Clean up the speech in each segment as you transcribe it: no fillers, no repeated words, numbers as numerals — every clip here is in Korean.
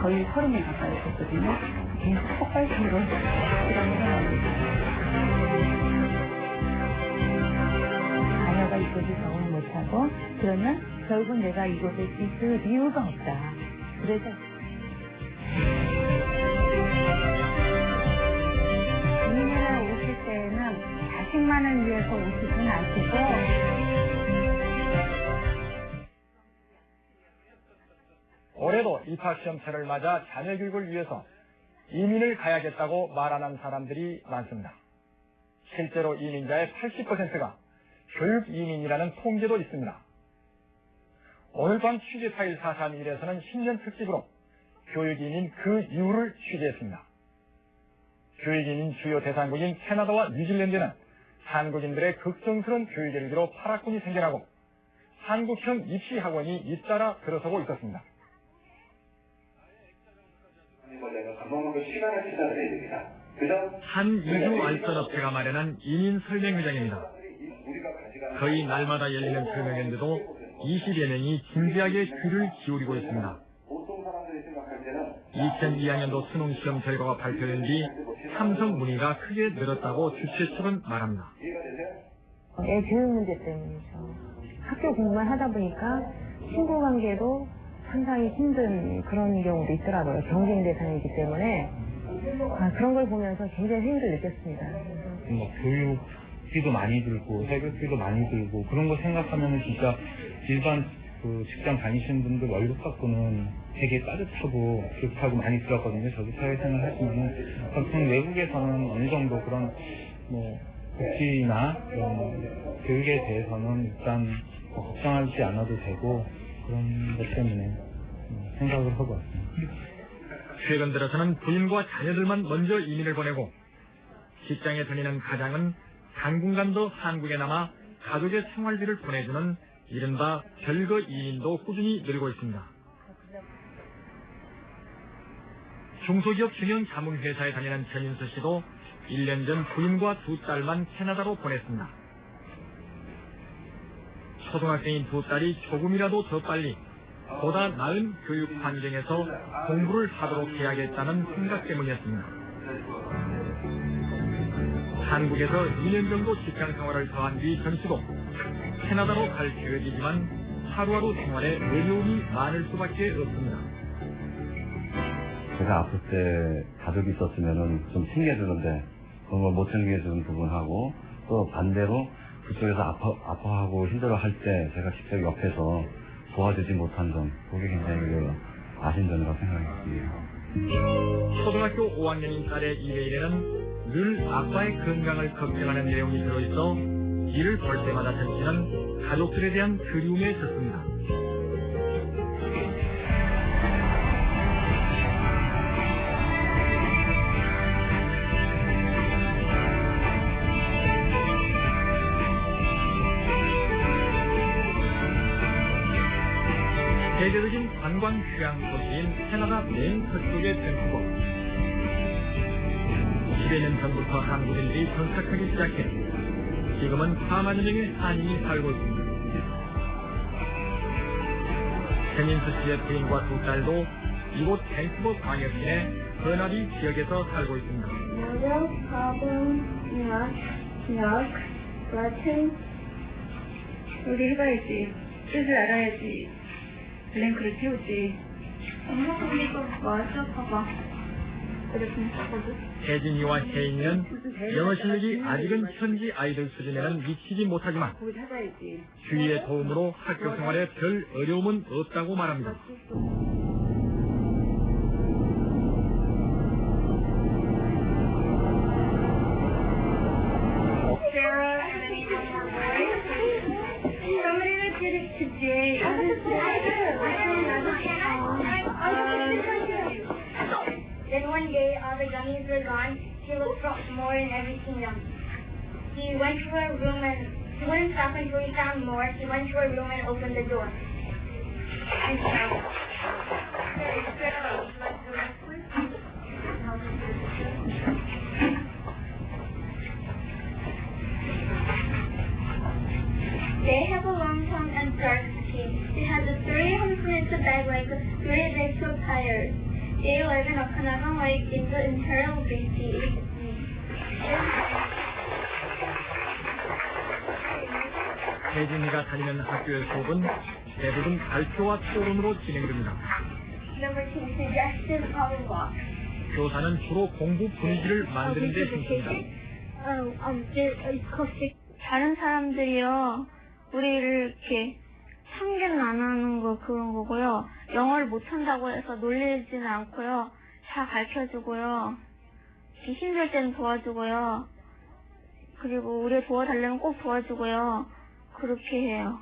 거의 30명 가까이 됐거든요. 계속 폭발적으로 실험을 해놨는데 자녀가 이곳에 적응 못하고 그러면 결국 내가 이곳에 있을 이유가 없다. 그래서 이민을 오실 때는 자식만을 위해서 오시진 않시고 올해도 입학시험철을 맞아 자녀 교육을 위해서 이민을 가야겠다고 말하는 사람들이 많습니다. 실제로 이민자의 80%가 교육 이민이라는 통계도 있습니다. 오늘 밤 취재 파일 431에서는 신년 특집으로 교육 이민 그 이유를 취재했습니다. 교육 이민 주요 대상국인 캐나다와 뉴질랜드는 한국인들의 걱정스러운 교육 열기로 파락군이 생겨나고 한국형 입시 학원이 잇따라 들어서고 있었습니다. 한 이주 알선업체가 마련한 이민 설명회장입니다. 거의 날마다 열리는 설명회인데도 20여 명이 진지하게 귀를 기울이고 있습니다. 2002학년도 수능시험 결과가 발표된 뒤 참석 문의가 크게 늘었다고 주최 측은 말합니다. 애 교육 문제 때문이죠. 학교 공부만 하다 보니까 친구 관계도 상당히 힘든 그런 경우도 있더라고요. 경쟁 대상이기 때문에 그런 걸 보면서 굉장히 힘을 느꼈습니다. 교육비도 많이 들고 해결비도 많이 들고 그런 거 생각하면 진짜 일반 직장 다니시는 분들 월급 갖고는 되게 따뜻하고 좋다고 많이 들었거든요. 저도 사회생활 하시면은 보통 외국에서는 어느 정도 그런 복지나 교육에 대해서는 일단 걱정하지 않아도 되고 그런 것 때문에 생각을 하고 왔습니다. 최근 들어서는 부인과 자녀들만 먼저 이민을 보내고 직장에 다니는 가장은 당분간 더 한국에 남아 가족의 생활비를 보내주는 이른바 별거 이민도 꾸준히 늘고 있습니다. 중소기업 중형 자문회사에 다니는 전인수 씨도 1년 전 부인과 2딸만 캐나다로 보냈습니다. 초등학생인 2딸이 조금이라도 더 빨리 보다 나은 교육 환경에서 공부를 하도록 해야겠다는 생각 때문이었습니다. 한국에서 2년 정도 직장 생활을 더한 뒤 전 씨도 캐나다로 갈 계획이지만 하루하루 생활에 어려움이 많을 수밖에 없습니다. 제가 아플 때 가족이 있었으면 좀 챙겨주는데 그런 걸 못 챙겨주는 부분하고 또 반대로 그쪽에서 아파하고 힘들어할 때 제가 직접 옆에서 도와주지 못한 점, 그게 굉장히 아쉬운 점이라고 생각했습니다. 초등학교 5학년인 딸의 이메일에는 늘 아빠의 건강을 걱정하는 내용이 들어있어 이를 볼 때마다 전 씨는 가족들에 대한 그리움에 젖습니다. 대대적인 관광 휴양 도시인 캐나다 메인 서쪽의 밴쿠버. 10여 년 전부터 한국인들이 정착하기 시작해 지금은 4만여 명의 한인이 살고 있습니다. 전인수 씨의 부인과 2딸도 이곳 밴쿠버 광역시 내 버나비 지역에서 살고 있습니다. 우리 해봐야지. 뜻을 알아야지. 블랭크를 채우지. 엄마 근데 이거 맞아? 봐봐. 혜진이와 혜인이는 영어 실력이 아직은 현지 아이들 수준에는 미치지 못하지만 주위의 도움으로 학교 생활에 별 어려움은 없다고 말합니다. Today, then one day all the gummies were gone. He looked for more in every kingdom. He went to a room and he wouldn't stop until he found more. He went to a room and opened the door. And they have a long tongue and dark skin. It has a 300 bag like 3 extra tires. They live in Okinawa, like in the internal BC. 혜진이가 다니는 학교의 수업은 대부분 발표와 토론으로 진행됩니다. Number 2, suggestive polyglot. 교사는 주로 공부 분위기를 만드는 데 힘씁니다. 다른 사람들이요, 우리를 이렇게 참견 안 하는 거 그런 거고요. 영어를 못한다고 해서 놀리지는 않고요. 잘 가르쳐주고요. 힘들 때는 도와주고요. 그리고 우리 도와달라면 꼭 도와주고요. 그렇게 해요.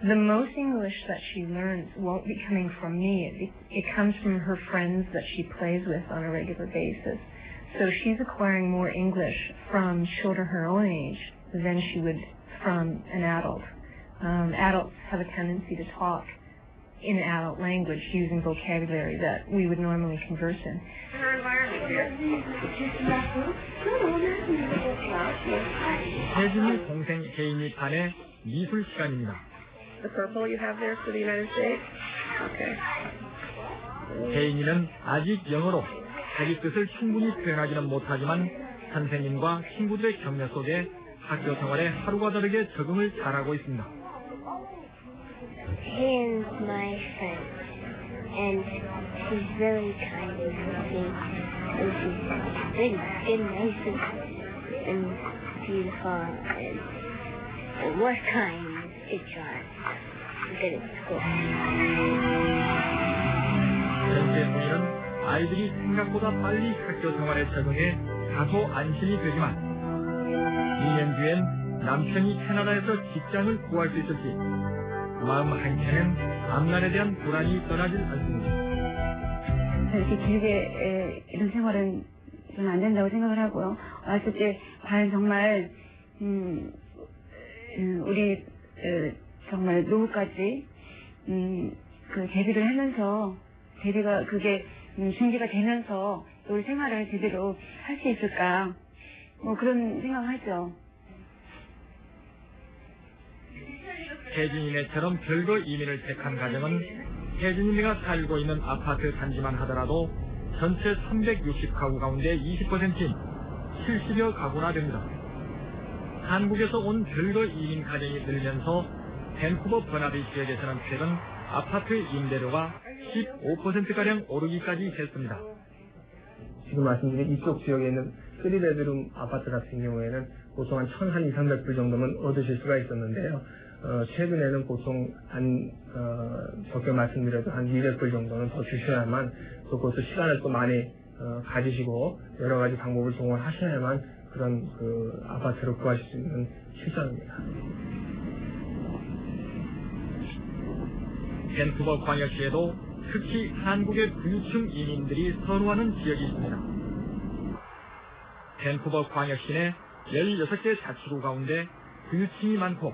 The most English that she learns won't be coming from me. It comes from her friends that she plays with on a regular basis. So she's acquiring more English from children her own age than she would from an adult. Adults have a tendency to talk in adult language using vocabulary that we would normally converse in. 혜진이 동생 혜인이 반의 미술 시간입니다. The purple you have there for the United States? Okay. 혜인이는 아직 영어로 자기 뜻을 충분히 표현하지는 못하지만 선생님과 친구들의 격려 속에 학교 생활에 하루가 다르게 적응을 잘하고 있습니다. 혜인's my friend, and she's very kind and loving, and she's very nice and beautiful, and more kind. Good at school. 현재 부인은 아이들이 생각보다 빨리 학교 생활에 적응해 다소 안심이 되지만 2년 뒤엔 남편이 캐나다에서 직장을 구할 수 있을지 마음 한켠엔 앞날에 대한 불안이 떠나질 않습니다. 이렇게 길게 이런 생활은 좀 안 된다고 생각을 하고요. 왔을 때 과연 정말 우리 정말 노후까지 그 대비를 하면서 대비가 그게 준비가 되면서 우리 생활을 제대로 할 수 있을까 뭐 그런 생각을 하죠. 혜진이네처럼 별거 이민을 택한 가정은 혜진이네가 살고 있는 아파트 단지만 하더라도 전체 360가구 가운데 20%인 70여 가구나 됩니다. 한국에서 온 별거 이민 가정이 늘면서 밴쿠버 버나비 지역에서는 최근 아파트 임대료가 15%가량 오르기까지 했습니다. 지금 말씀드린 이쪽 지역에 있는 3베드룸 아파트 같은 경우에는 보통 한 1,200불 정도면 얻으실 수가 있었는데요. 최근에는 보통 적게 말씀드려도 한 200불 정도는 더 주셔야만 또 그것도 시간을 또 많이 가지시고 여러 가지 방법을 동원하셔야만 그런 그 아파트를 구하실 수 있는 실상입니다. 밴쿠버 광역시에도 특히 한국의 부유층 이민들이 선호하는 지역이 있습니다. 밴쿠버 광역시 내 16개 자치구 가운데 부유층이 많고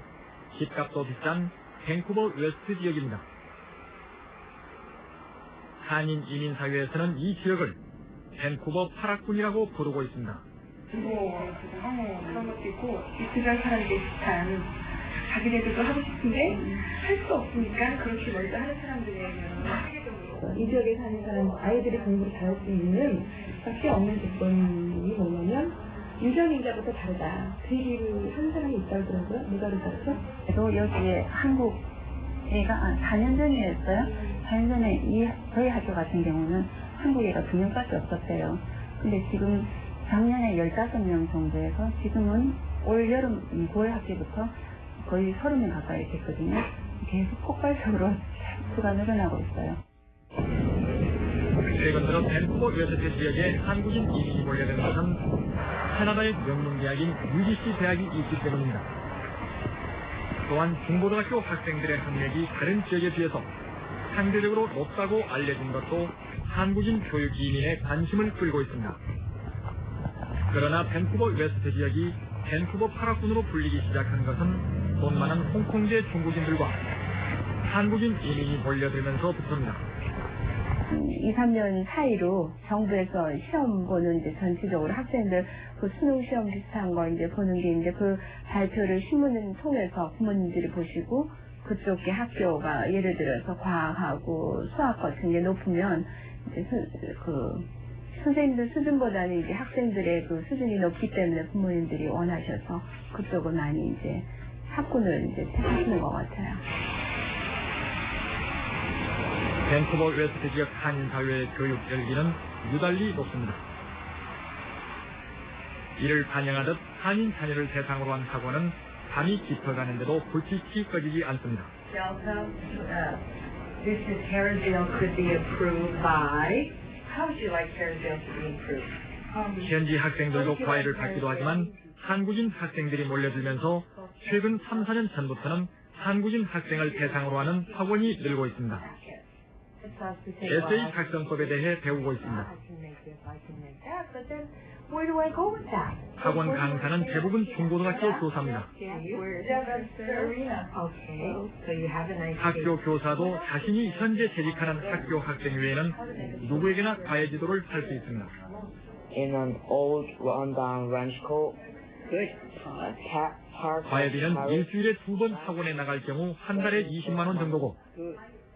집값도 비싼 밴쿠버 웨스트 지역입니다. 한인 이민사회에서는 이 지역을 밴쿠버 파락군이라고 부르고 있습니다. 그런 것도 있고 이스라엘 사람들이 비슷한 자기네들도 하고 싶은데 할 수 없으니까 그렇게 먼저 하는 사람들이에요. 이 지역에 사는 사람 아이들이 공부를 잘할 수 있는 밖에 없는 조건이 뭐냐면 유전인자부터 다르다. 그 얘기를 하는 사람이 있다고 그러더라고요. 누가 그랬죠? 그래도 여기에 한국 애가 4년 전이었어요. 4년 전에 저희 학교 같은 경우는 한국 애가 2명밖에 없었어요. 근데 지금 작년에 15명 정도에서 지금은 올 여름 9월 학기부터 거의 30명 가까이 됐거든요. 계속 폭발적으로 수가 늘어나고 있어요. 최근 들어 밴쿠버 웨스트 지역에 한국인 이민이 몰려든 것은 캐나다의 명문대학인 UBC 대학이 있기 때문입니다. 또한 중고등학교 학생들의 학력이 다른 지역에 비해서 상대적으로 높다고 알려진 것도 한국인 교육 이민의 관심을 끌고 있습니다. 그러나 밴쿠버 웨스트 지역이 밴쿠버 파락군으로 불리기 시작한 것은 돈 많은 홍콩계 중국인들과 한국인 이민이 몰려들면서부터입니다. 2, 3년 사이로 정부에서 시험 보는 이제 전체적으로 학생들 그 수능 시험 비슷한 거 이제 보는 게 이제 그 발표를 신문을 통해서 부모님들이 보시고 그쪽의 학교가 예를 들어서 과학하고 수학 같은 게 높으면 이제 선생님들 수준보다는 이제 학생들의 그 수준이 높기 때문에 부모님들이 원하셔서 그쪽을 많이 이제 학군을 이제 택하시는 것 같아요. 밴쿠버 웨스트 지역 한인 사회의 교육 열기는 유달리 높습니다. 이를 반영하듯 한인 자녀를 대상으로 한 학원은 밤이 깊어가는데도 불빛이 꺼지지 않습니다. This is Kerrisdale could be approved by. How would you like Kerrisdale to be improved? 현지 학생들도 과외를 받기도 하지만 한국인 학생들이 몰려들면서 최근 3, 4년 전부터는 한국인 학생을 대상으로 하는 학원이 늘고 있습니다. 에세이 작성법에 대해 배우고 있습니다. 학원 강사는 대부분 중고등학교 교사입니다. 학교 교사도 자신이 현재 재직하는 학교 학생 외에는 누구에게나 과외 지도를 할 수 있습니다. In an old rundown ranch school, 과외비는 일주일에 2번 학원에 나갈 경우 한 달에 20만 원 정도고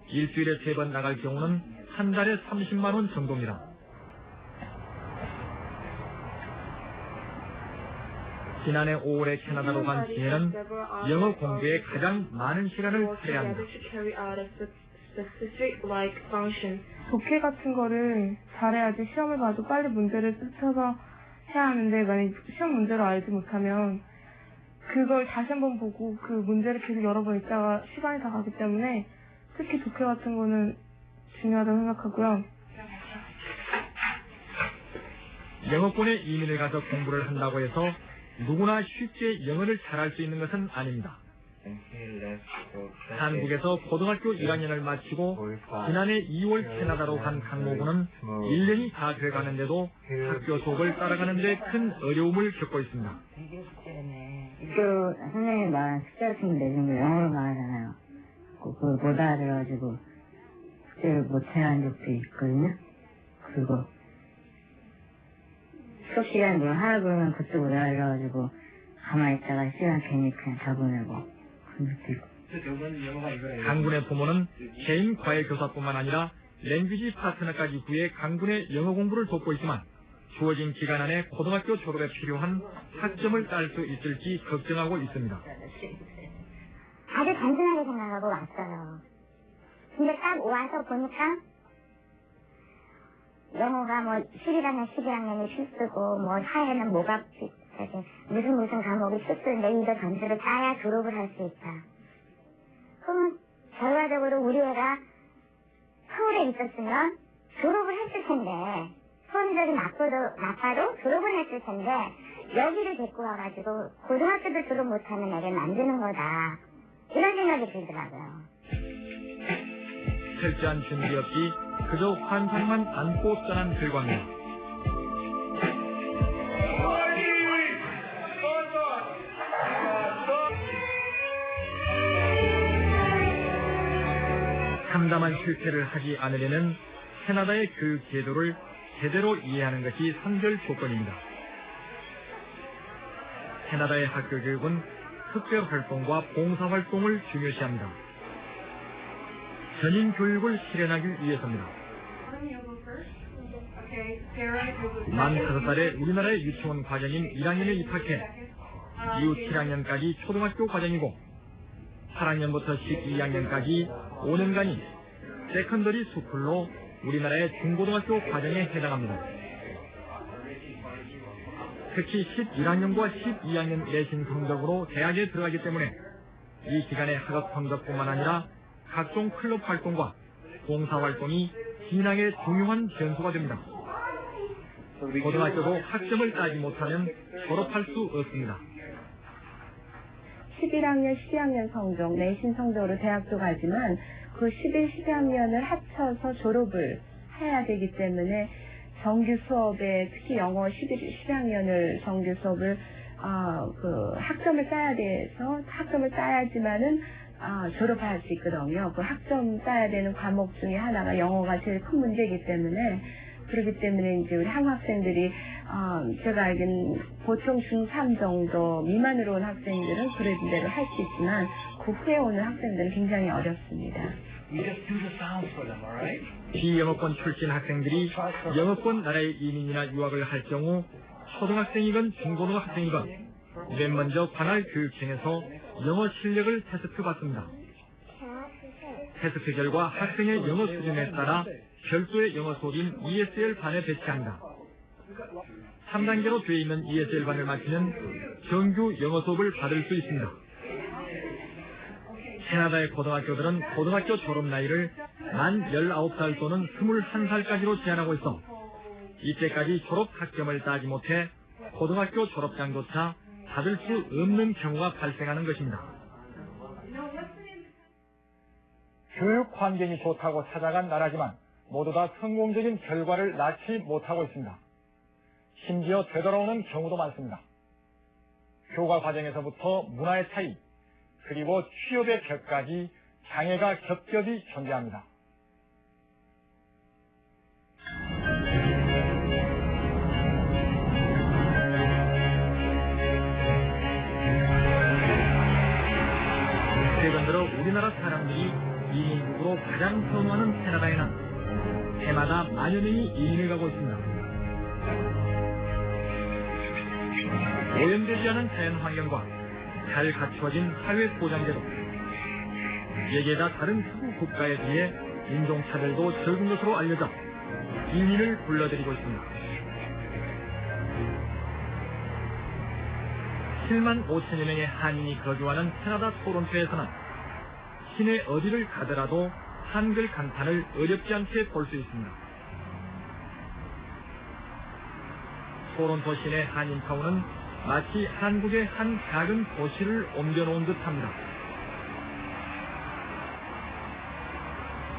일주일에 3번 나갈 경우는 한 달에 30만 원 정도입니다. 지난해 5월에 캐나다로 간 지혜는 영어 공부에 가장 많은 시간을 할애합니다. 독해 같은 거를 잘해야지 시험을 봐도 빨리 문제를 쫓아서 해야 하는데 만약 시험 문제를 알지 못하면 그걸 다시 한번 보고 그 문제를 계속 여러 번 읽다가 시간이 다 가기 때문에 특히 독해 같은 거는 중요하다고 생각하고요. 영어권에 이민을 가서 공부를 한다고 해서 누구나 쉽게 영어를 잘할 수 있는 것은 아닙니다. 한국에서 고등학교 1학년을 마치고 지난해 2월 캐나다로 간 강모군은 1년이 다 돼가는데도 학교 수업을 따라가는 데 큰 어려움을 겪고 있습니다. 학교 선생님이 말하는 숙제 같은 거 내주는 거 영어로 말하잖아요. 그걸 못 알아가지고 숙제를 못 해야 하는 적도 있거든요. 그거 수업 시간에 뭘 하라 그러면 그것도 못 알아가지고 가만히 있다가 시간 괜히 그냥 다 보내고 그런 것도 있고. 강군의 부모는 개인 과외 교사뿐만 아니라 랭귀지 파트너까지 구해 강군의 영어 공부를 돕고 있지만 주어진 기간 안에 고등학교 졸업에 필요한 학점을 딸 수 있을지 걱정하고 있습니다. 아주 단순하게 생각하고 왔어요. 근데 딱 와서 보니까 영어가 뭐 11학년이 필수고 뭐 사회는 뭐가 무슨 과목이 필수인데 이거 점수를 따야 졸업을 할 수 있다. 그러면 결과적으로 우리 애가 서울에 있었으면 졸업을 했을 텐데 성적이 나빠도 졸업을 했을 텐데 여기를 데리고 와가지고 고등학교도 졸업 못하는 애를 만드는 거다. 이런 생각이 들더라고요. 철저한 준비 없이 그저 환상만 안고 떠난 결과입니다. 참담한 실패를 하지 않으려면 캐나다의 교육 제도를 제대로 이해하는 것이 선결 조건입니다. 캐나다의 학교 교육은 특별활동과 봉사활동을 중요시합니다. 전인 교육을 실현하기 위해서입니다. 만 5살에 우리나라의 유치원 과정인 1학년에 입학해 이후 7학년까지 초등학교 과정이고 8학년부터 12학년까지 5년간이 세컨더리 스쿨로 우리나라의 중고등학교 과정에 해당합니다. 특히 11학년과 12학년 내신 성적으로 대학에 들어가기 때문에 이 기간의 학업 성적뿐만 아니라 각종 클럽 활동과 봉사활동이 진학의 중요한 변수가 됩니다. 고등학교도 학점을 따지 못하면 졸업할 수 없습니다. 11학년, 12학년 성적, 내신 성적으로 대학도 가지만 그 11, 12학년을 합쳐서 졸업을 해야 되기 때문에 정규 수업에 특히 영어 11, 12학년을 정규 수업을 학점을 따야 돼서 학점을 따야지만은 졸업할 수 있거든요. 그 학점 따야 되는 과목 중에 하나가 영어가 제일 큰 문제이기 때문에 그렇기 때문에 이제 우리 한국 학생들이 제가 알기는 보통 중3 정도 미만으로 온 학생들은 그런 대로 할 수 있지만 그 후에 오는 학생들은 굉장히 어렵습니다. 비영어권 출신 학생들이 영어권 나라의 이민이나 유학을 할 경우 초등학생이건 중고등학생이건 맨 먼저 관할 교육청에서 영어 실력을 테스트 받습니다. 테스트 결과 학생의 영어 수준에 따라 별도의 영어 수업인 ESL 반에 배치합니다. 3단계로 되어 있는 ESL 반을 마치면 정규 영어 수업을 받을 수 있습니다. 캐나다의 고등학교들은 고등학교 졸업 나이를 만 19살 또는 21살까지로 제한하고 있어 이때까지 졸업 학점을 따지 못해 고등학교 졸업장조차 받을 수 없는 경우가 발생하는 것입니다. 교육 환경이 좋다고 찾아간 나라지만 모두 다 성공적인 결과를 낳지 못하고 있습니다. 심지어 되돌아오는 경우도 많습니다. 교과 과정에서부터 문화의 차이, 그리고 취업의 벽까지 장애가 겹겹이 존재합니다. 최근 들어 우리나라 사람들이 이민국으로 가장 선호하는 캐나다에는 해마다 만여 명이 이민을 가고 있습니다. 오염되지 않은 자연 환경과 잘 갖추어진 사회 보장제도, 여기에다 다른 서구 국가에 비해 인종차별도 적은 것으로 알려져 이민을 불러들이고 있습니다. 7만 5천여 명의 한인이 거주하는 캐나다 토론토에서는 시내 어디를 가더라도 한글 간판을 어렵지 않게 볼 수 있습니다. 토론토 시내 한인타운은 마치 한국의 한 작은 도시를 옮겨놓은 듯합니다.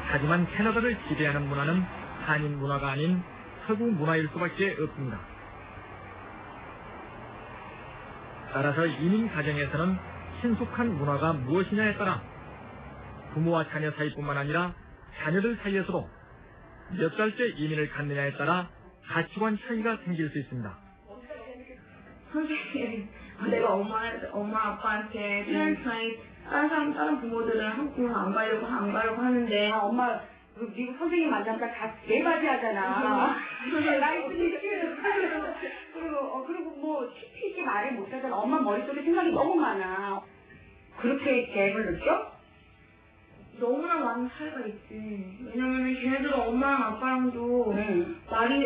하지만 캐나다를 지배하는 문화는 한인 문화가 아닌 서구 문화일 수밖에 없습니다. 따라서 이민 가정에서는 친숙한 문화가 무엇이냐에 따라 부모와 자녀 사이뿐만 아니라 자녀들 사이에서도 몇 달째 이민을 갔느냐에 따라 가치관 차이가 생길 수 있습니다. 선생님, 내가 엄마 아빠한테 페런트나잇 다른 부모들은 한국은 안 가려고 하는데 엄마 미국 선생님 만나면 다 네 가지 하잖아. 나이스 그리고 뭐 TPG 말을 못하잖아. 엄마 머릿속에 생각이 너무 많아. 그렇게 갭을 느껴? 너무나 많은 차이가 있지. 왜냐면은 걔네들은 엄마랑 아빠랑도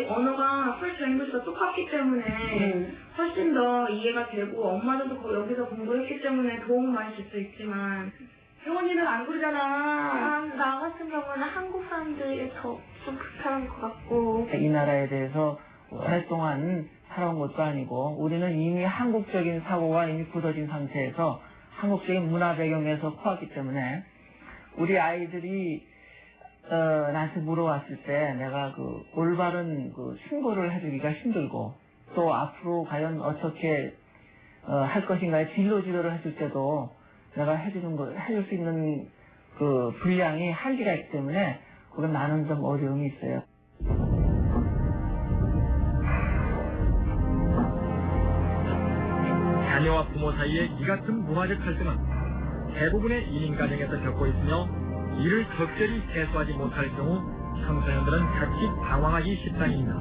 언어가 first language가 똑같기 때문에 훨씬 더 이해가 되고 엄마들도 여기서 공부했기 때문에 도움을 많이 줄 수 있지만 혜원이는 안 그러잖아. 나 같은 경우는 한국 사람들이 더 좀 불편한 것 같고. 이 나라에 대해서 오랫동안 살아온 것도 아니고 우리는 이미 한국적인 사고가 이미 굳어진 상태에서 한국적인 문화 배경에서 커왔기 때문에 우리 아이들이 나한테 물어왔을 때 내가 그 올바른 그 신고를 해주기가 힘들고 또 앞으로 과연 어떻게 할 것인가에 진로지도를 해줄 때도 내가 해줄 수 있는 그 분량이 한계가 있기 때문에 그건 많은 좀 어려움이 있어요. 자녀와 부모 사이의 이 같은 문화적 갈등은 대부분의 이민 가정에서 겪고 있으며 이를 적절히 해소하지 못할 경우 청소년들은 자칫 당황하기 십상입니다.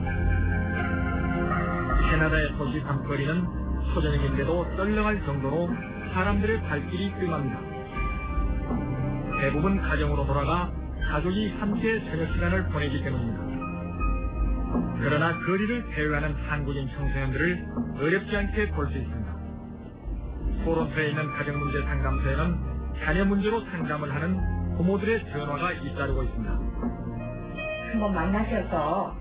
캐나다의 도시 밤거리는 초저녁인데도 썰렁할 정도로 사람들의 발길이 뜸합니다. 대부분 가정으로 돌아가 가족이 함께 저녁 시간을 보내기 때문입니다. 그러나 거리를 배회하는 한국인 청소년들을 어렵지 않게 볼 수 있습니다. 토론토에 있는 가정문제 상담소에는 자녀 문제로 상담을 하는 부모들의 전화가 잇따르고 있습니다. 한번 만나셔서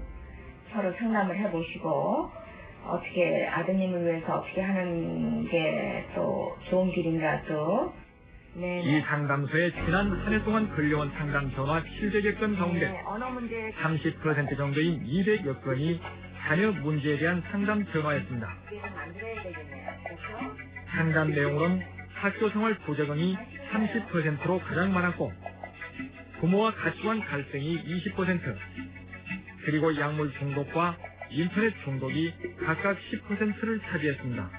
서로 상담을 해보시고 어떻게 아드님을 위해서 어떻게 하는 게 또 좋은 길인가 또. 네. 이 상담소에 지난 한 해 동안 걸려온 상담 전화 700여 건 가운데 30% 정도인 200여 건이 자녀 문제에 대한 상담 전화였습니다. 상담 내용으로는 학교생활 부적응이 30%로 가장 많았고 부모와 가치관 갈등이 20%, 그리고 약물 중독과 인터넷 중독이 각각 10%를 차지했습니다.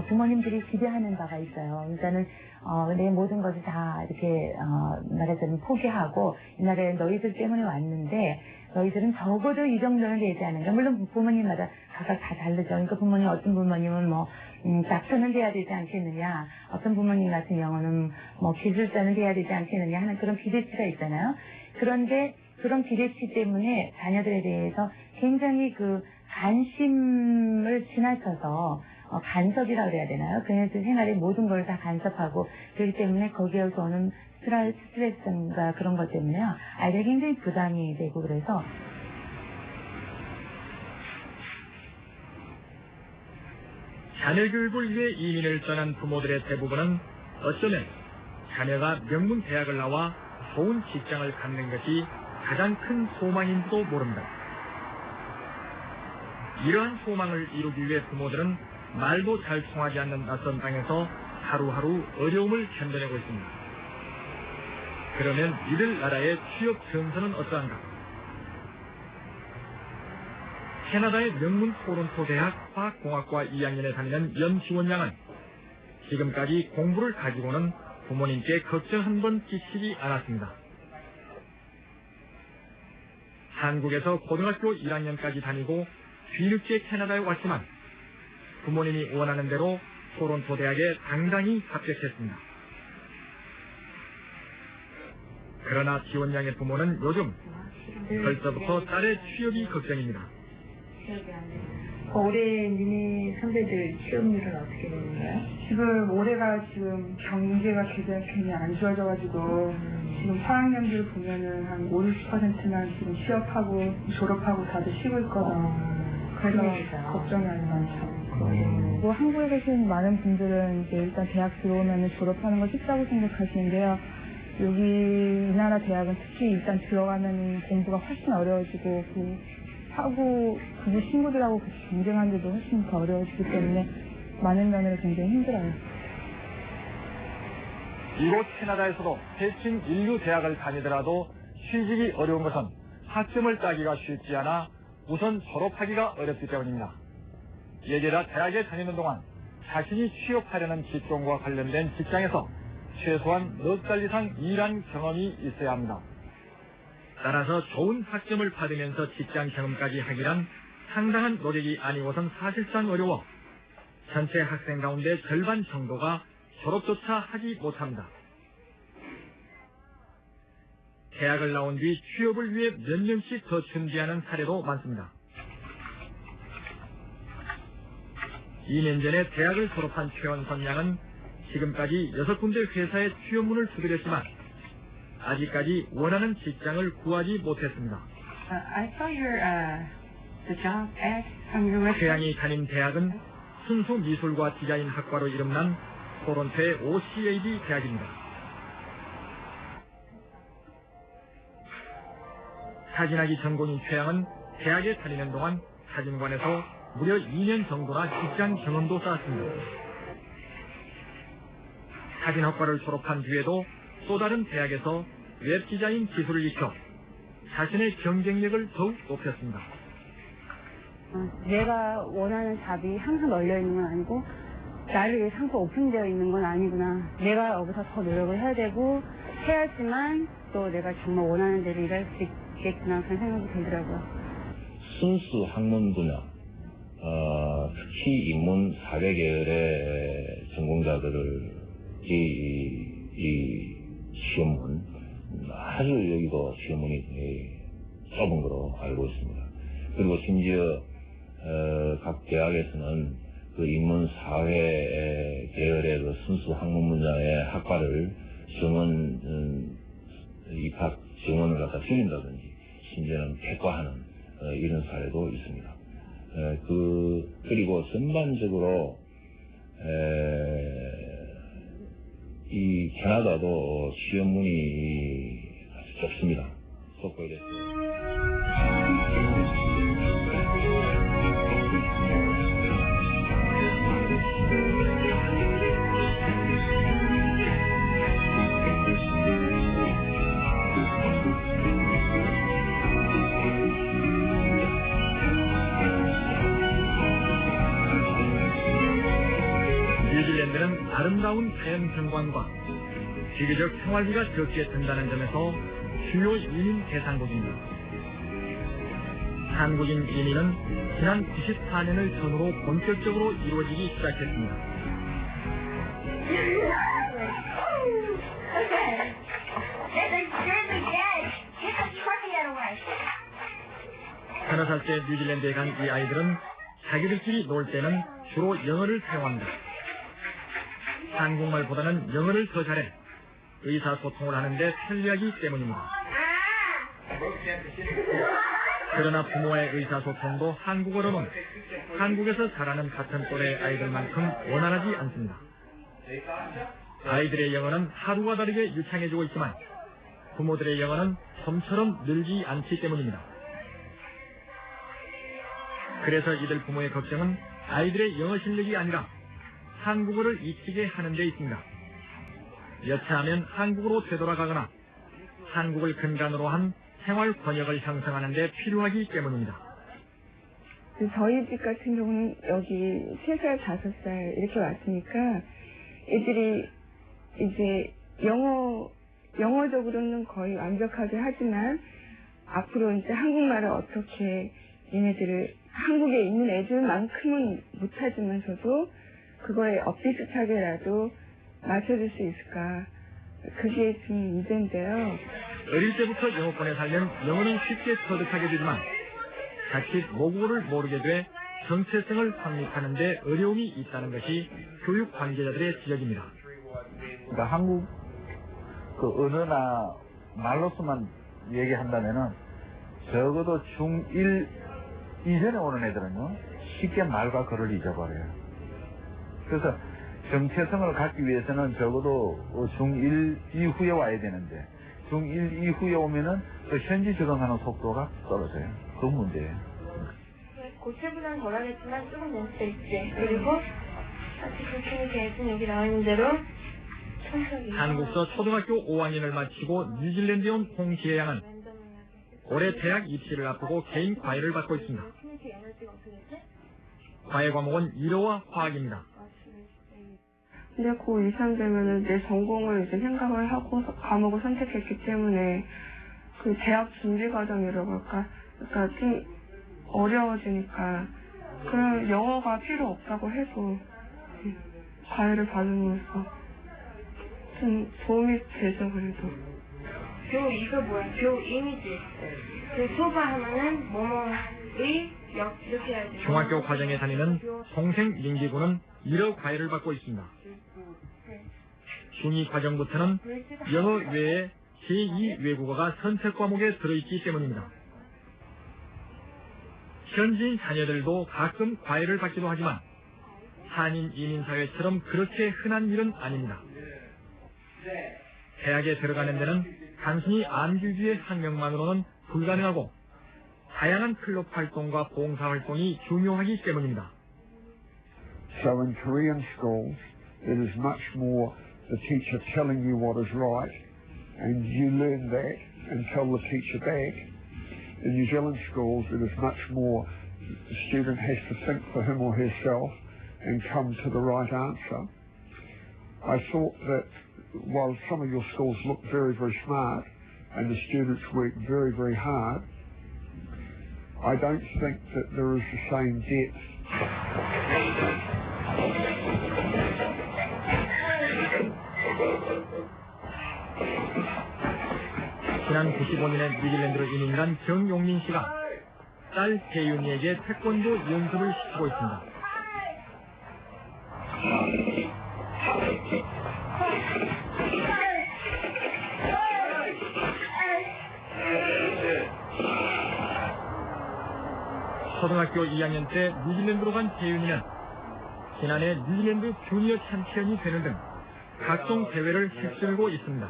부모님들이 기대하는 바가 있어요. 그러니까는 내 모든 것을 다 이렇게 말하자면 포기하고 옛날에 너희들 때문에 왔는데 너희들은 적어도 이 정도는 되지 않은가. 물론 부모님마다 각각 다 다르죠. 그러니까 부모님 어떤 부모님은 닥터는 돼야 되지 않겠느냐. 어떤 부모님 같은 경우는 기술자는 돼야 되지 않겠느냐 하는 그런 기대치가 있잖아요. 그런데 그런 기대치 때문에 자녀들에 대해서 굉장히 그 관심을 지나쳐서 간섭이라고 그래야 되나요? 그녀들 생활의 모든 걸 다 간섭하고 그렇기 때문에 거기에서 오는 스트레스인가 그런 것 때문에요. 아이들이 굉장히 부담이 되고 그래서 자녀 교육을 위해 이민을 떠난 부모들의 대부분은 어쩌면 자녀가 명문 대학을 나와 좋은 직장을 갖는 것이 가장 큰 소망인지도 모릅니다. 이러한 소망을 이루기 위해 부모들은 말도 잘 통하지 않는 낯선 땅에서 하루하루 어려움을 견뎌내고 있습니다. 그러면 이들 나라의 취업 정서는 어떠한가? 캐나다의 명문 토론토 대학 화학공학과 2학년에 다니는 연지원 양은 지금까지 공부를 가지고는 부모님께 걱정 한 번 끼치지 않았습니다. 한국에서 고등학교 1학년까지 다니고 뒤늦게 캐나다에 왔지만 부모님이 원하는 대로 토론토 대학에 당당히 합격했습니다. 그러나 지원 양의 부모는 요즘 벌써부터 딸의 취업이 걱정입니다. 올해 니네 선배들 취업률은 어떻게 되는 거야? 지금 올해가 지금 경제가 굉장히 안 좋아져가지고 지금 4학년들 보면은 한 50~60%만 지금 취업하고 졸업하고 다들 쉬고 있거든. 그래서 걱정이 아주 많죠. 한국에 계신 많은 분들은 이제 일단 대학 들어오면 졸업하는 거 쉽다고 생각하시는데요. 여기 이 나라 대학은 특히 일단 들어가면 공부가 훨씬 어려워지고 하고 그 친구들하고 같이 경쟁하는데도 훨씬 더 어려워지기 때문에 많은 면으로 굉장히 힘들어요. 이곳 캐나다에서도 대칭 인류 대학을 다니더라도 취직이 어려운 것은 학점을 따기가 쉽지 않아 우선 졸업하기가 어렵기 때문입니다. 예게다 대학에 다니는 동안 자신이 취업하려는 직종과 관련된 직장에서 최소한 넉 달 이상 일한 경험이 있어야 합니다. 따라서 좋은 학점을 받으면서 직장 경험까지 하기란 상당한 노력이 아니고선 사실상 어려워 전체 학생 가운데 절반 정도가 졸업조차 하지 못합니다. 대학을 나온 뒤 취업을 위해 몇 년씩 더 준비하는 사례도 많습니다. 2년 전에 대학을 졸업한 최원선 양은 지금까지 6군데 회사에 취업문을 두드렸지만 아직까지 원하는 직장을 구하지 못했습니다. I saw the job ad on your website. 최양이 다닌 대학은 순수 미술과 디자인 학과로 이름난 토론토의 OCAD 대학입니다. 사진학이 전공인 최양은 대학에 다니는 동안 사진관에서 무려 2년 정도나 직장 경험도 쌓았습니다. 사진학과를 졸업한 뒤에도 또 다른 대학에서 웹디자인 기술을 익혀 자신의 경쟁력을 더욱 높였습니다. 내가 원하는 답이 항상 널려있는 건 아니고 나를 위해 항상 오픈되어 있는 건 아니구나. 내가 여기서 더 노력을 해야 되고 해야지만 또 내가 정말 원하는 대로 일할 수 있겠구나 그런 생각이 들더라고요. 순수 학문 분야, 특히 인문 사회 계열의 전공자들을 이 시험은 아주 여기도 시험문이 좁은 거로 알고 있습니다. 그리고 심지어 각 대학에서는 그 인문 사회 계열의 그 순수 학문 분야의 학과를 지원 입학 지원을 갖다 줄인다든지 심지어는 폐과하는 이런 사례도 있습니다. 그리고 전반적으로 이 캐나다도 시험문이 아주 좁습니다. 속보에 뉴질랜드는 아름다운 자연 경관과 비교적 생활비가 적게 든다는 점에서 주요 이민 대상국입니다. 한국인 이민은 지난 94년을 전후로 본격적으로 이루어지기 시작했습니다. 서너 살때 뉴질랜드에 간 이 아이들은 자기들끼리 놀 때는 주로 영어를 사용합니다. 한국말보다는 영어를 더 잘해 의사소통을 하는데 편리하기 때문입니다. 그러나 부모의 의사소통도 한국어로는 한국에서 자라는 같은 또래 아이들만큼 원활하지 않습니다. 아이들의 영어는 하루가 다르게 유창해지고 있지만 부모들의 영어는 솜처럼 늘지 않기 때문입니다. 그래서 이들 부모의 걱정은 아이들의 영어 실력이 아니라 한국어를 익히게 하는 데 있습니다. 여차하면 한국으로 되돌아가거나 한국을 근간으로 한 생활 번역을 형성하는 데 필요하기 때문입니다. 저희 집 같은 경우는 여기 3살, 5살 이렇게 왔으니까 애들이 이제 영어적으로는 거의 완벽하게 하지만 앞으로 이제 한국말을 어떻게 얘네들을 한국에 있는 애들만큼은 못하지만서도 그거에 엇비슷하게라도 맞춰줄 수 있을까. 그게 좀 문제인데요. 어릴 때부터 영어권에 살면 영어는 쉽게 터득하게 되지만 자칫 모국어를 모르게 돼 정체성을 확립하는 데 어려움이 있다는 것이 교육 관계자들의 지적입니다. 그러니까 한국 그 언어나 말로서만 얘기한다면은 적어도 중1 이전에 오는 애들은요 쉽게 말과 글을 잊어버려요. 그래서 정체성을 갖기 위해서는 적어도 중1 이후에 와야 되는데 중1 이후에 오면은 또 현지 적응하는 속도가 떨어져요. 그 문제예요. 고체보다는 덜하겠지만 조금 연습돼 있지. 그리고 아직 교육이 계속 여기 나와 있는 대로 한국서 초등학교 5학년을 마치고 뉴질랜드에 온 홍지혜 양은 올해 대학 입시를 앞두고 개인 과외를 받고 있습니다. 과외 과목은 일어와 화학입니다. 근데 고2, 3 되면은 내 전공을 이제 생각을 하고 과목을 선택했기 때문에 그 대학 준비 과정이라고 할까? 그러니까 좀 어려워지니까 그런 영어가 필요 없다고 해도 과외를 받음으로써 좀 도움이 되죠, 그래도. 교2가 뭐야? 교2이지. 그 소바하면은 뭐뭐의 역 이렇게 해야지. 중학교 과정에 다니는 동생 민기군은 일어 과외를 받고 있습니다. 중2 과정부터는 영어 외에 제2 외국어가 선택 과목에 들어있기 때문입니다. 현지인 자녀들도 가끔 과외를 받기도 하지만 한인 이민사회처럼 그렇게 흔한 일은 아닙니다. 대학에 들어가는 데는 단순히 암기주의 학력만으로는 불가능하고 다양한 클럽 활동과 봉사활동이 중요하기 때문입니다. So in Korean schools, it is much more the teacher telling you what is right, and you learn that and tell the teacher back. In New Zealand schools, it is much more the student has to think for him or herself and come to the right answer. I thought that while some of your schools look very, very smart and the students work very, very hard, I don't think that there is the same depth. 지난 95년에 뉴질랜드로 이민 간 정용민 씨가 딸 태윤이에게 태권도 연습을 시키고 있습니다. 초등학교 2학년 때 뉴질랜드로 간 태윤이는 지난해 뉴질랜드 주니어 챔피언이 되는 등 각종 대회를 휩쓸고 있습니다.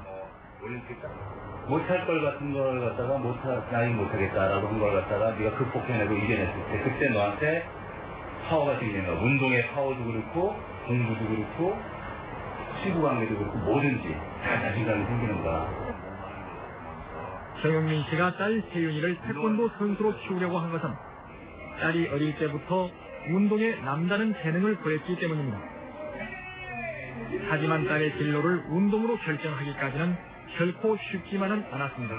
못할 걸 같은 걸 갖다가 나는 못하겠다라고 한 걸 갖다가 네가 극복해내고 이겨냈을 때 그때 너한테 파워가 생기는 거야. 운동의 파워도 그렇고 공부도 그렇고 친구관계도 그렇고 뭐든지 다 자신감이 생기는 거야. 정영민 씨가 딸 태윤이를 태권도 선수로 키우려고 한 것은 딸이 어릴 때부터 운동에 남다른 재능을 보였기 때문입니다. 하지만 딸의 진로를 운동으로 결정하기까지는 결코 쉽지만은 않았습니다.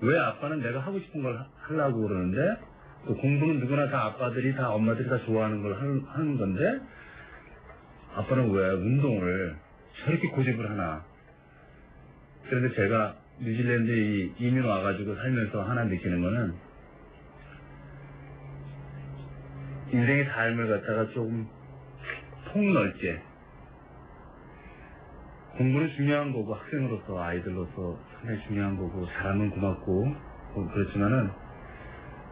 왜 아빠는 내가 하고 싶은 걸 하려고 그러는데 또 공부는 누구나 다 아빠들이 다 엄마들이 다 좋아하는 걸 하는 건데 아빠는 왜 운동을 저렇게 고집을 하나. 그런데 제가 뉴질랜드에 이민 와가지고 살면서 하나 느끼는 거는 인생의 삶을 갖다가 조금 폭넓게 공부는 중요한 거고 학생으로서 아이들로서 상당히 중요한 거고 잘하면 고맙고 그렇지만은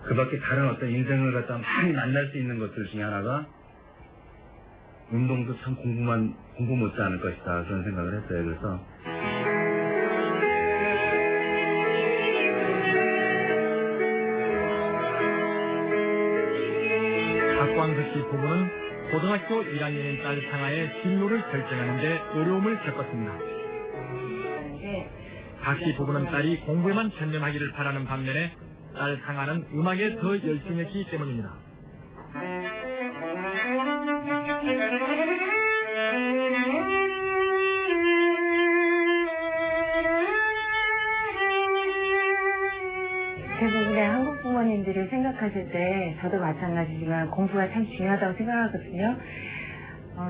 그 밖에 다른 어떤 인생을 갖다 많이 만날 수 있는 것들 중에 하나가 운동도 참 공부 못지 않을 것이다 그런 생각을 했어요. 그래서 박광수 씨 부부는 고등학교 1학년인 딸 상아의 진로를 결정하는데 어려움을 겪었습니다. 박 씨 부부는 딸이 공부에만 전념하기를 바라는 반면에 딸 상아는 음악에 더 열중했기 때문입니다. 대부분의 한국 부모님들이 생각하실 때 저도 마찬가지지만 공부가 참 중요하다고 생각하거든요.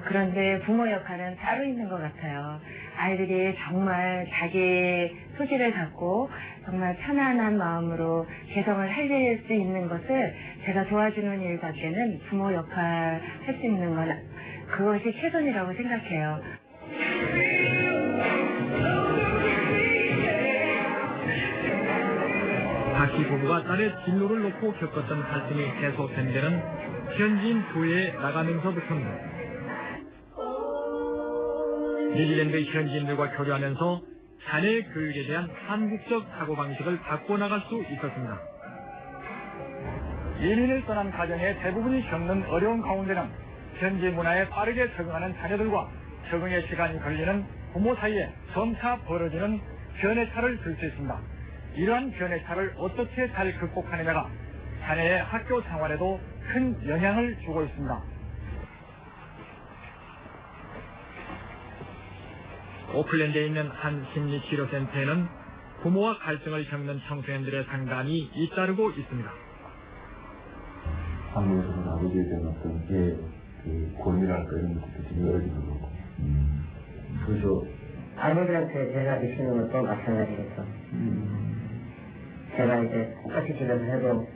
그런데 부모 역할은 따로 있는 것 같아요. 아이들이 정말 자기 소질을 갖고 정말 편안한 마음으로 개성을 살릴 수 있는 것을 제가 도와주는 일밖에는 부모 역할 할 수 있는 건 그것이 최선이라고 생각해요. 박 씨 부부가 딸의 진로를 놓고 겪었던 갈등이 해소된 데는 현지인 교회에 나가면서부터입니다. 뉴질랜드 현지인들과 교류하면서 자녀의 교육에 대한 한국적 사고방식을 바꿔나갈 수 있었습니다. 이민을 떠난 가정의 대부분이 겪는 어려운 가운데는 현지 문화에 빠르게 적응하는 자녀들과 적응의 시간이 걸리는 부모 사이에 점차 벌어지는 견해차를 들 수 있습니다. 이러한 견해차를 어떻게 잘 극복하느냐가 자녀의 학교 생활에도 큰 영향을 주고 있습니다. 오클랜드에 있는 한 심리치료센터에는 부모와 갈등을 겪는 청소년들의 상담이 잇따르고 있습니다. 한국에서는 아버지에 대한 어떤 그 권위랄까 이런 것도 좀 열어지는 거고. 그래서 아버지한테 제가 미치는 것도 마찬가지겠죠. 제가 이제 똑같이 집에서 해도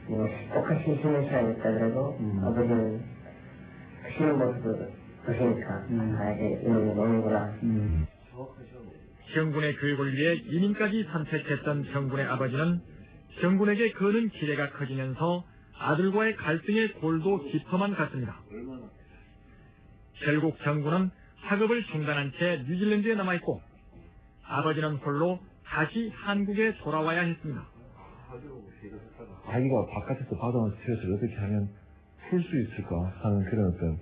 뭐 똑같이 쉬는 시간이 있다 그래도 아버지는 쉬는 모습을 보시니까 아 이제 이놈이 노는구나. 형군의 교육을 위해 이민까지 선택했던 형군의 아버지는 형군에게 거는 기대가 커지면서 아들과의 갈등의 골도 깊어만 갔습니다. 결국 형군은 학업을 중단한 채 뉴질랜드에 남아있고 아버지는 홀로 다시 한국에 돌아와야 했습니다. 자기가 바깥에서 받아온 스트레스를 어떻게 하면 풀 수 있을까 하는 그런 어떤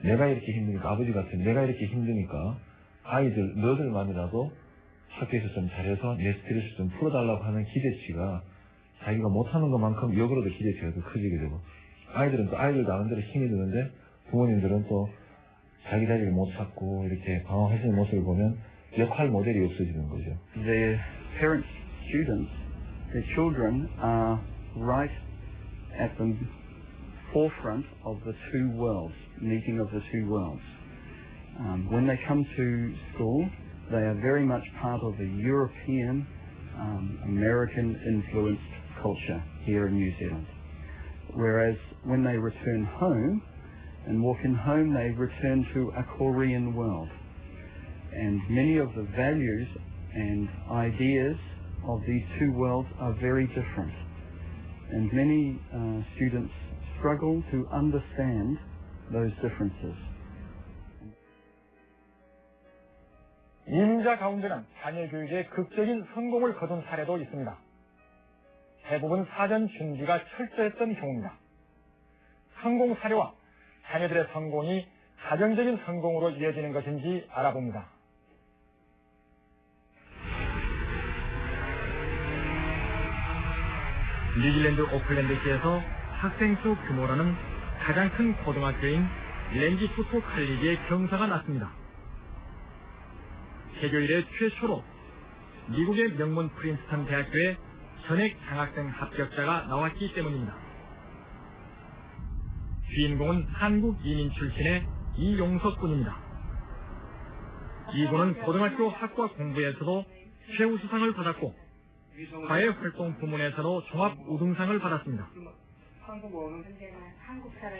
내가 이렇게 힘드니까 아버지 같은 내가 이렇게 힘드니까 아이들 너들만이라도 학교에서 좀 잘해서 내 스트레스 좀 풀어달라고 하는 기대치가 자기가 못하는 것만큼 역으로도 기대치가 더 커지게 되고 아이들은 또 아이들 나름대로 힘이 드는데 부모님들은 또 자기 자리를 못 찾고 이렇게 방황하시는 모습을 보면 역할 모델이 없어지는 거죠. Their parent students, their children are right at the forefront of the two worlds, meeting of the two worlds. When they come to school, they are very much part of the European, American influenced culture here in New Zealand. Whereas when they return home and walk in home, they return to a Korean world. And many of the values and ideas of these two worlds are very different. And many students struggle to understand those differences. 이민자 가운데는 자녀 교육에 극적인 성공을 거둔 사례도 있습니다. 대부분 사전 준비가 철저했던 경우입니다. 성공 사례와 자녀들의 성공이 가정적인 성공으로 이어지는 것인지 알아봅니다. 뉴질랜드 오클랜드시에서 학생 수 규모로는 가장 큰 고등학교인 렌지 포토 칼리지의 경사가 났습니다. 개교 이래 최초로 미국의 명문 프린스턴 대학교에 전액 장학생 합격자가 나왔기 때문입니다. 주인공은 한국 이민 출신의 이용석 군입니다. 이분은 고등학교 학과 공부에서도 최우수상을 받았고 과외활동 부문에서도 종합 우등상을 받았습니다.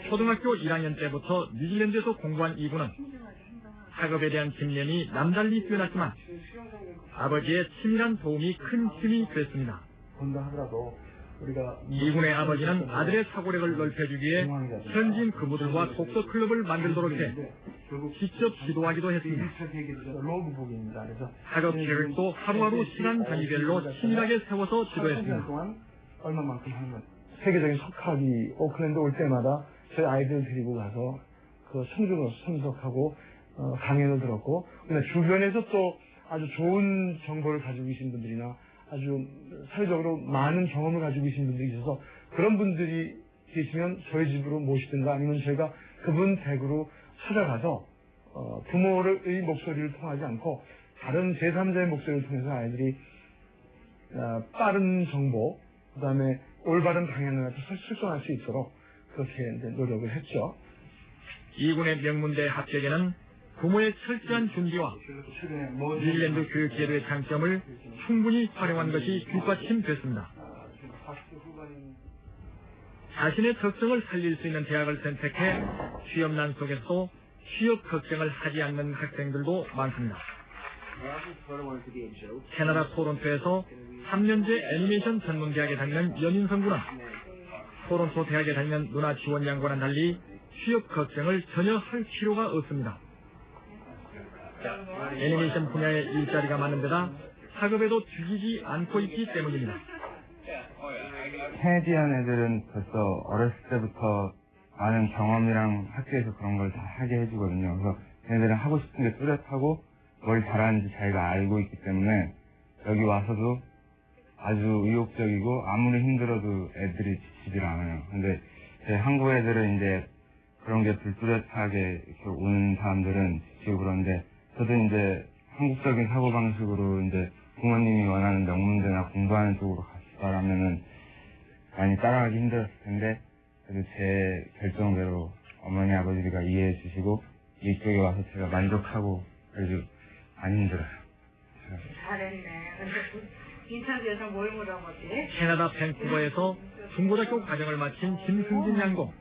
초등학교 1학년 때부터 뉴질랜드에서 공부한 이분은 학업에 대한 집념이 남달리 뛰어났지만 아버지의 치밀한 도움이 큰 힘이 됐습니다. 이군의 아버지는 아들의 사고력을 넓혀주기 위해 현지인 그부들과 독서 클럽을 만들도록 해 직접 지도하기도 했습니다. 학업 계획도 하루하루 시간 단위별로 치밀하게 세워서 지도했습니다. 세계적인 석학이 오클랜드 올 때마다 저희 아이들 데리고 가서 그 청중으로 참석하고 강연을 들었고, 근데 주변에서 또 아주 좋은 정보를 가지고 계신 분들이나 아주 사회적으로 많은 경험을 가지고 계신 분들이 있어서 그런 분들이 계시면 저희 집으로 모시든가 아니면 저희가 그분 댁으로 찾아가서 부모의 목소리를 통하지 않고 다른 제3자의 목소리를 통해서 아이들이 빠른 정보, 그 다음에 올바른 방향을 실천할 수 있도록 그렇게 이제 노력을 했죠. 이군의 명문대 합격에는 부모의 철저한 준비와 뉴질랜드 교육 제도의 장점을 충분히 활용한 것이 뒷받침됐습니다. 자신의 적성을 살릴 수 있는 대학을 선택해 취업난 속에서도 취업 걱정을 하지 않는 학생들도 많습니다. 캐나다 토론토에서 3년제 애니메이션 전문대학에 다니는 연인성 군은 토론토 대학에 다니는 누나 지원 양과는 달리 취업 걱정을 전혀 할 필요가 없습니다. 애니메이션 분야의 일자리가 많은 데다 학업에도 죽이지 않고 있기 때문입니다. 캐네디언 애들은 벌써 어렸을 때부터 많은 경험이랑 학교에서 그런 걸 다 하게 해주거든요. 그래서 걔네들은 하고 싶은 게 뚜렷하고 뭘 잘하는지 자기가 알고 있기 때문에 여기 와서도 아주 의욕적이고 아무리 힘들어도 애들이 지치질 않아요. 근데 한국 애들은 이제 그런 게 불뚜렷하게 이렇게 오는 사람들은 지치고 그런데 저도 이제 한국적인 사고방식으로 이제 부모님이 원하는 명문대나 공부하는 쪽으로 갔다라면은 많이 따라가기 힘들었을 텐데 그래도 제 결정대로 어머니 아버지가 이해해 주시고 이쪽에 와서 제가 만족하고 그래도 안 힘들어요. 잘했네. 근데 인터뷰에서 뭘 물어보지? 캐나다 밴쿠버에서 중고등학교 과정을 마친 김승진 양도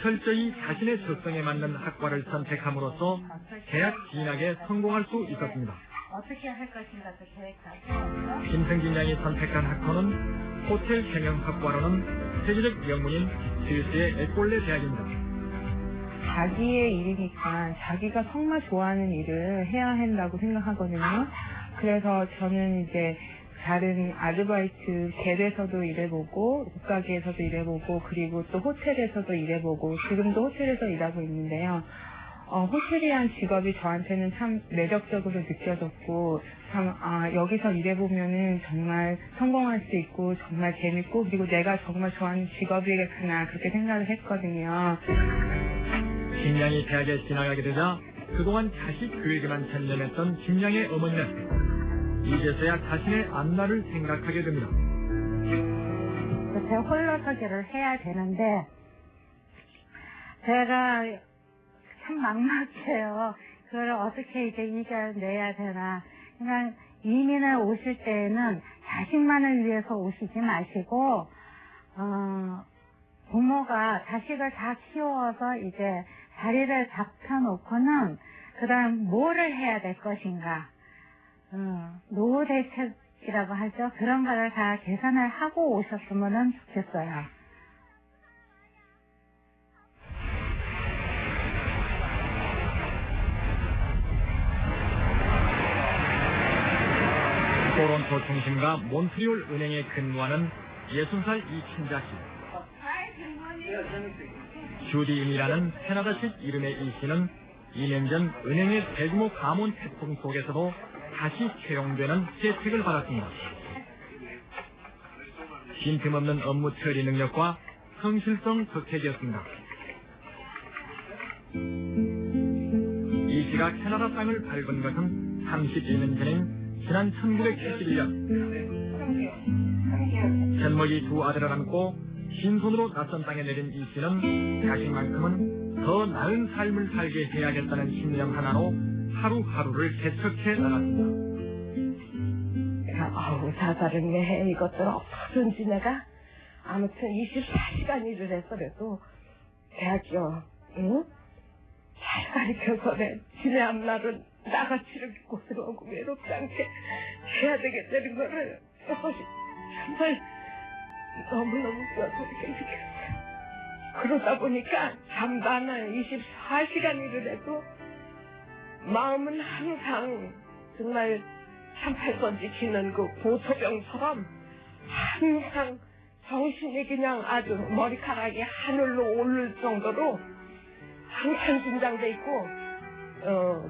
철저히 자신의 적성에 맞는 학과를 선택함으로써 대학 진학에 성공할 수 있었습니다. 어떻게 할 것인가 그 계획하고. 김승진 양이 선택한 학과는 호텔 경영학과로는 세계적 명문인 스위스의 에꼴레 대학입니다. 자기의 일이니까 자기가 정말 좋아하는 일을 해야 한다고 생각하거든요. 그래서 저는 이제 다른 아르바이트 갭에서도 일해보고 옷가게에서도 일해보고 그리고 또 호텔에서도 일해보고 지금도 호텔에서 일하고 있는데요. 호텔이란 직업이 저한테는 참 매력적으로 느껴졌고 참 여기서 일해보면은 정말 성공할 수 있고 정말 재밌고 그리고 내가 정말 좋아하는 직업이겠구나 그렇게 생각을 했거든요. 김양이 대학에 진학하게 되자 그동안 자식 교육에만 전념했던 김양의 어머니는 이제서야 자신의 앞날을 생각하게 됩니다. 제가 홀로서기를 해야 되는데 제가 참 막막해요. 그걸 어떻게 이제 이겨내야 되나. 그냥 이민을 오실 때에는 자식만을 위해서 오시지 마시고 부모가 자식을 다 키워서 이제 자리를 잡혀놓고는 그 다음 뭐를 해야 될 것인가. 노후 대책이라고 하죠. 그런 거를 다 계산을 하고 오셨으면 좋겠어요. 토론토 중심가 몬트리올 은행에 근무하는 60살 이 친자씨. 주디인이라는 캐나다식 이름의 이 씨는 2년 전 은행의 대규모 가문 태풍 속에서도 다시 채용되는 혜택을 받았습니다. 빈틈없는 업무 처리 능력과 성실성 덕택이었습니다. 이 씨가 캐나다 땅을 밟은 것은 31년 전인 지난 1971년. 젖먹이 두 아들을 안고 빈손으로 낯선 땅에 내린 이 씨는 자신만큼은 더 나은 삶을 살게 해야겠다는 신념 하나로 하루하루를 개척해 나갔습니다. 자살을 내 이것들 어떻든지 내가 아무튼 24시간 일을 해서라도 대학교 잘 가르쳐서 내 지네 앞날은 나같이 이렇게 고생하고 외롭지 않게 해야 되겠다는 거를 정말 너무너무 뼈저리게 느꼈어요. 그러다 보니까 잠도 안 와요. 24시간 일을 해도 마음은 항상 정말 38번지 지는 그 고소병처럼 항상 정신이 그냥 아주 머리카락이 하늘로 오를 정도로 항상 긴장돼 있고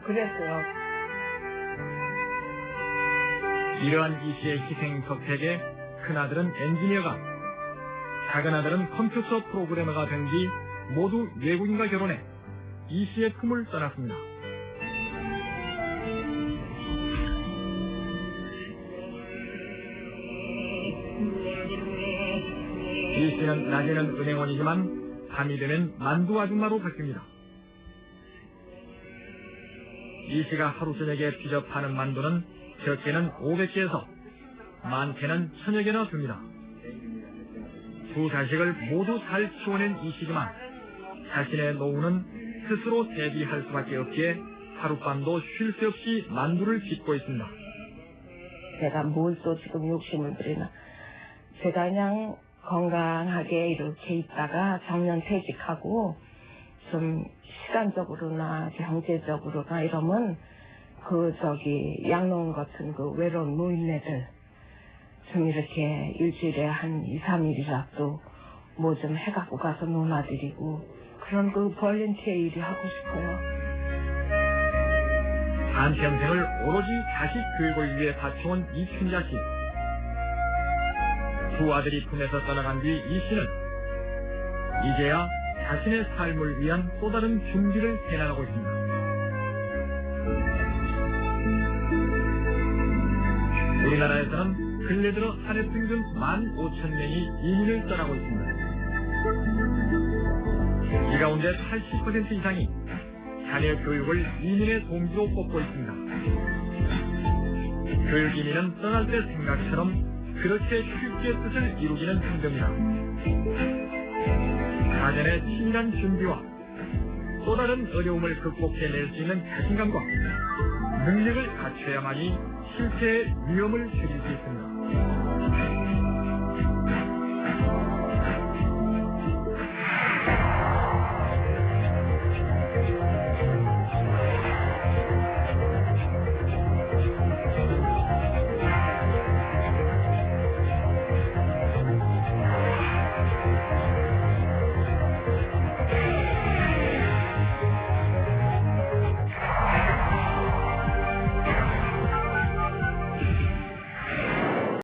그랬어요. 이러한 이 씨의 희생 덕택에 큰아들은 엔지니어가, 작은아들은 컴퓨터 프로그래머가 된 뒤 모두 외국인과 결혼해 이 씨의 품을 떠났습니다. 이 씨는 낮에는 은행원이지만 밤이 되면 만두 아줌마로 바뀝니다. 이 씨가 하루 저녁에 빚어 파는 만두는 적게는 500개에서 많게는 1000여 개나 줍니다. 두 자식을 모두 잘 키워낸 이 씨지만 자신의 노후는 스스로 대비할 수밖에 없기에 하룻밤도 쉴 새 없이 만두를 빚고 있습니다. 제가 뭘 또 지금 욕심을 부리나. 제가 그냥 건강하게 이렇게 있다가 정년 퇴직하고 좀 시간적으로나 경제적으로나 이러면 양농 같은 그 외로운 노인네들 좀 이렇게 일주일에 한 2, 3일이라도 뭐 좀 해갖고 가서 놀아드리고 그런 그 볼런티어 일이 하고 싶어요. 한평생을 오로지 자식 교육을 위해 바쳐온 이춘자 씨. 두 아들이 품에서 떠나간 뒤 이 씨는 이제야 자신의 삶을 위한 또 다른 준비를 해나가고 있습니다. 우리나라에서는 근래 들어 한 해 평균 15,000명이 이민을 떠나고 있습니다. 이 가운데 80% 이상이 자녀 교육을 이민의 동기로 꼽고 있습니다. 교육 이민은 떠날 때 생각처럼 그렇게 쉽게 뜻을 이루기는 힘듭니다. 사전의 치밀한 준비와 또 다른 어려움을 극복해낼 수 있는 자신감과 능력을 갖춰야만이 실패의 위험을 줄일 수 있습니다.